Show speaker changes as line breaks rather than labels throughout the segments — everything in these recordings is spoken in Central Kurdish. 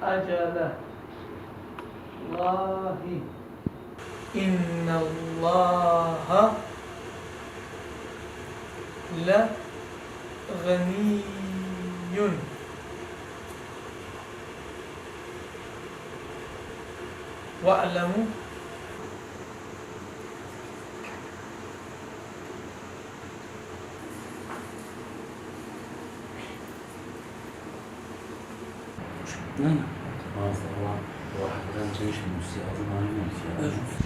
أجل الله إن الله لغني واعلموا
لا خلاص هو حضرتك تعيش الموسيقى دي مع الموسيقى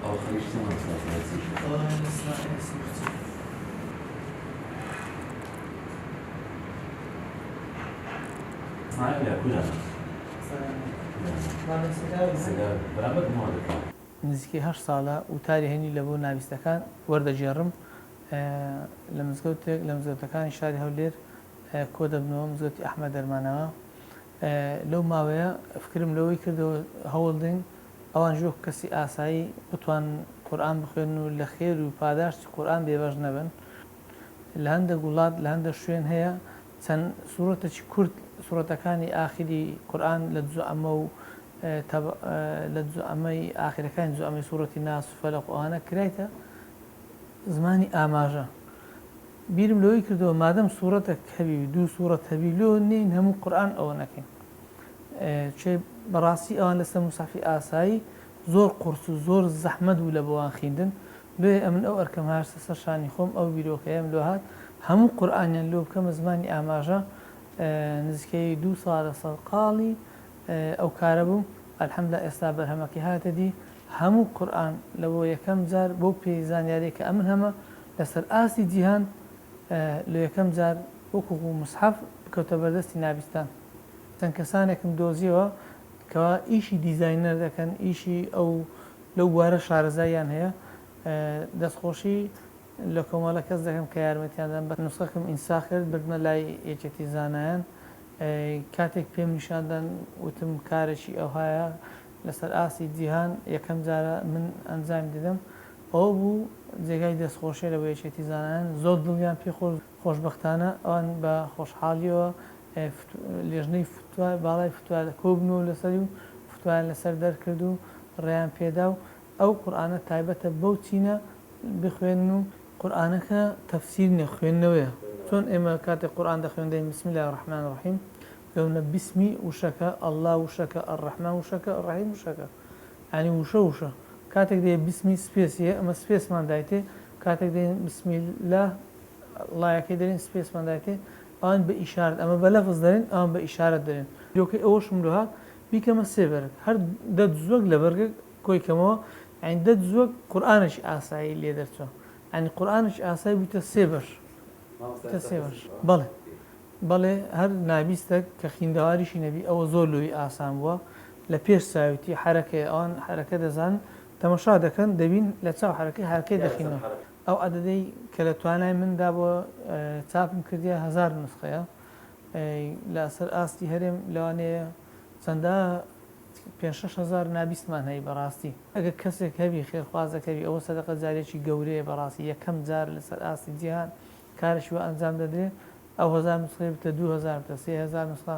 أو خليج سنة معايا كلها برامج مهدفة
نزیکەی 8 ساڵە وتاری هێنی لە بۆ ناویستەکان وەردەگێڕم لە مزگەوتێک لە مزگەوتەکانی شاری هەولێر کۆ دەبنەوە مزگەوتی ئەحمەد دەرمانەوە لەو ماوەیە فکرم لەوەی کردەوە هەوڵدنگ ئەوان ژۆک کەسی ئاسایی بتوان قورئان بخوێن و لە خێر و پاداشتی قورئان بێبەش نەبن لە هەندێک وڵات لە هەندێک شوێن هەیە چەند سوورەتێکی کورد سوورەتەکانی ئاخری قورئان لە جوزئەمە و لە جوزئەمەی ئاخرەکانی جوزئەمەی سوورەتی ناس و فەلەق و ئەوانە کرایتە زمانی ئاماژە بیرم لەوەی کردەوە مادەم سوورەتێک هەبی دوو سوورەت هەبی لۆ نین هەموو قورئان ئەوە نەکەین چێ بەڕاستی ئەوان لەسەر موسحەفی ئاسایی زۆر قورس و زۆر زەحمەت بوو لە بۆوان خوێندن لێ ئەمن ئەو ئەرکەم هاشتە سەر شانی خۆم ئەو بیرۆکەیەم لۆ هات هەموو قورئانیان لۆ بکەمە زمانی ئاماژە نزیکەی 2 ساڵە سەرقاڵی ئەو کارە بوو ئەلحەمدوللا ئێستا بەرهەمەکەی هاتە دی هەموو قورئان لە بۆ یەکەم جار بۆ پێی زانیاریە کە ئەمن هەمە لەسەر ئاستی جیهان لە یەکەم جار وەکو موسحەف بکەوتە بەردەستی نابیستان چەند کەسانێکم دۆزیەوە کەوا ئیشی دیزاینەر دەکەن ئیشی ئەو لەو بوارە شارەزاییان هەیە دەستخۆشی لە کۆمەڵە کەس دەکەم کە یارمەتیاندان بە نوسخەکەم ئینسا کرد بردمە لای یەکێتی زانایان کاتێک پێم نیشاندان وتم کارێکی ئەو هەیە لەسەر ئاسی جیهان یەکەم جارە من ئەنجام دەدەم ئەوە بوو جێگای دەستخۆشی لە بۆ یەکێتی زانایان زۆر دڵیان پێ خۆشبەختانە ئەوان بە خۆشحاڵیەوە لێژنەی باڵای فتووار کۆبنەوە لەسەری و فتووان لەسەر دەرکرد و ڕێیان پێدا و ئەو قورئانە تایبەتە بەو چینە بخوێن و قورئانەکە تەفسیر نیە خوێندنەوەیە چۆن ئێمە کاتێک قورئان دەخوێندەین بسم الله الرحمن الرحیم لەونە بیسمی وشەکە ئەڵڵا وشەکە ئەڕەحمان وشەکە ئەڕەحیم وشەکە یعنی وشە کاتێک دێ بیسمی سپێسیە ئەمە سپێسمان دایتێ کاتێک دێن بسمی الله ئەڵڵایەکەی دەرین سپێسمان دایتێ ئەوان بە ئیشارەت ئەمە بە لەفز دەرێن ئەوان بە ئیشارەت دەرێن بیرۆکەی ئەوەشم لەها بیکەمە سێ بەرگ هەر دە زۆک لە بەرگە کۆیکەمەوە یعنی دە زۆک قورئانێکی ئاسایی لێ دەرچوە یعنی قورئانێکی ئاسایی بوویتە سێ بەش بەڵێ هەر نابیستە کە خوێندەواریشی نەبی ئەوە زۆر لۆی ئاسان بووە لە پێش چاویتی حرەکەی ئەوان حرەکە دەزان تەماشا دەکەن دەبین لە چاو حرەکەی دەخینەوە ئەو عەدەدەی کە لە توانای مندا بۆ چاپم کردیە 1000 نسخەیە لە سەر ئاستی هەرێم لەوانەیە چەندە 5-6 نابیستمان هەیە بەڕاستی ئەگە کەسێک هەبی خێرخوازەکەوی ئەوە سەدەقە جارێکی گەورەیە بەڕاستی یەکەم جار لەسەر ئاستی جیهان کارشی وە ئەنجام دەدرێ ئەو 1000 نسخە بتە 2000 بتە 3000 نسخە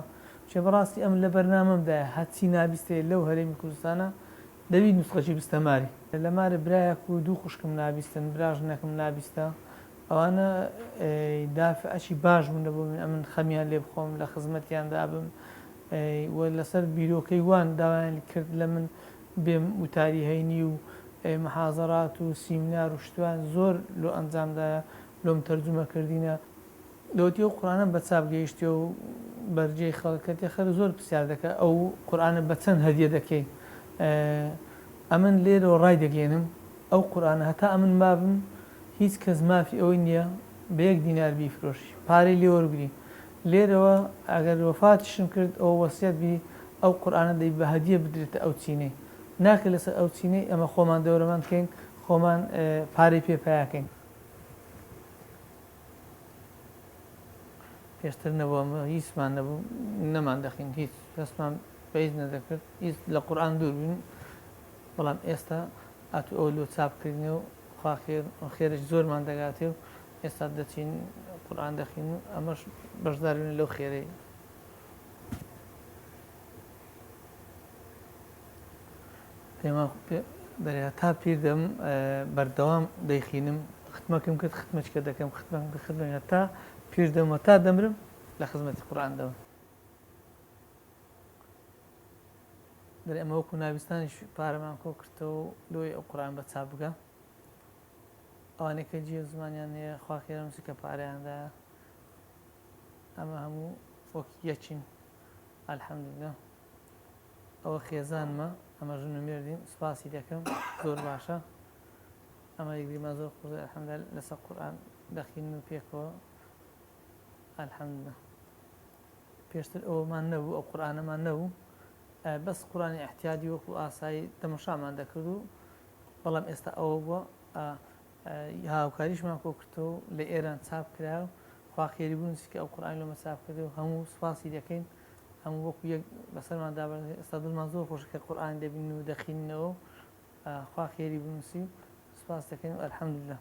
چێ بەڕاستی ئەم لە بەرنامەمدایە هەچی نابیستەیە لەو هەرێمی کوردستانە دەبی نسخەی بستەماری لە مارە برایەک و دوو خوشکم نابیستن براژنەکەم نابیستە ئەوانە دافعەکی باش بوون لەبۆ من خەمیان لێ بخۆم لە خزمەتیان دابم لەسەر بیرۆکەی وان داوایان کرد لە من بێم وتاری هەینی و محاضرات و سیمینار و شتوان زۆر لۆ ئەنجامدایە لۆم تەرجمەکردینە دەوتی ئەو قورآنە بە چاپ گەیشتێ و بەرجەی خەڵکەتی خەر زۆر پرسیار دەکە ئەو قورآنە بە چەند هەدیە دەکەین ئەمن لێرەوە ڕای دەگەێنم ئەو قورآنە هەتا ئەمن مابم هیچ کەس مافی ئەوەی نییە بە 1 دینار بیفرۆشی پارەی لێ وەرگری لێرەوە ئەگەر وەفاتیشم کرد ئەو وەسیەت بی ئەو قورآنە دەی بە هەدیە بدرێتە ئەو چینەی ناکە لەسەر ئەو چینەی ئەمە خۆمان دەورەمان بکەین خۆمان پارەی پێپیاکەین پێشتر نەبووە هیچمان نەبوو نەمان دەخین هیچ دەستمان بەیز نەدەکرد هیچ لە قورآن دوور بووین بەڵام ئێستا ئەتو ئەو لۆ چاپکردنی و خێرش زۆرمان دەگاتێ و ئێستا دەچین قورآن دەخین و ئەمەش بەشداربوون لەو خێرەی پێمان دەرێ تا پیر دەم بەردەوام دەیخینم ختمەکەم کرد ختمەچکە دەکەم ختمە تا پیر دەمە تا دەمرم لە خزمەتی قورآن دەوم دەرێ ئەمە وەکو ناویستانیش پارەمان کۆ کردەوە و لۆی ئەو قورآن بە چاپ بگە ئەوانەی کە جێ زمانیان هەیە خوا خێرەمسی کە پارەیاندایە ئەمە هەموو وەک یەکین ئەلحەمدولillah ئەوە خێزانمە ئەمە ژن و مێردین سپاسی دەکەم زۆر باشە ئەمە یەکدیمان زۆر خۆش ئەلحەمدولillah لەسەر قورآن دەخین و پێکەوە ئەلحەمدولillah پێشتر ئەوەمان نەبوو ئەو قورآنەمان نەبوو بەس قورآنی احتیاجی وەکو ئاسایی تەمەشامان دەکرد و بەڵام ئێستا ئەوە بووە هاوکاریشمان کۆ کردەوە لە ئێران چاپ کرا و خوا خێری بوونسی کە ئەو قورآن لەمە چاپ کردەوە هەموو سوپاسی دەکەین هەموو وەکو یەک بەسەرمان دابڕ ئێستا دڵمان زۆر خۆشە کە قورآن دەبین و دەخینەوە خوا خێری بوونسی سوپاس دەکەین و ئەلحەمدولillah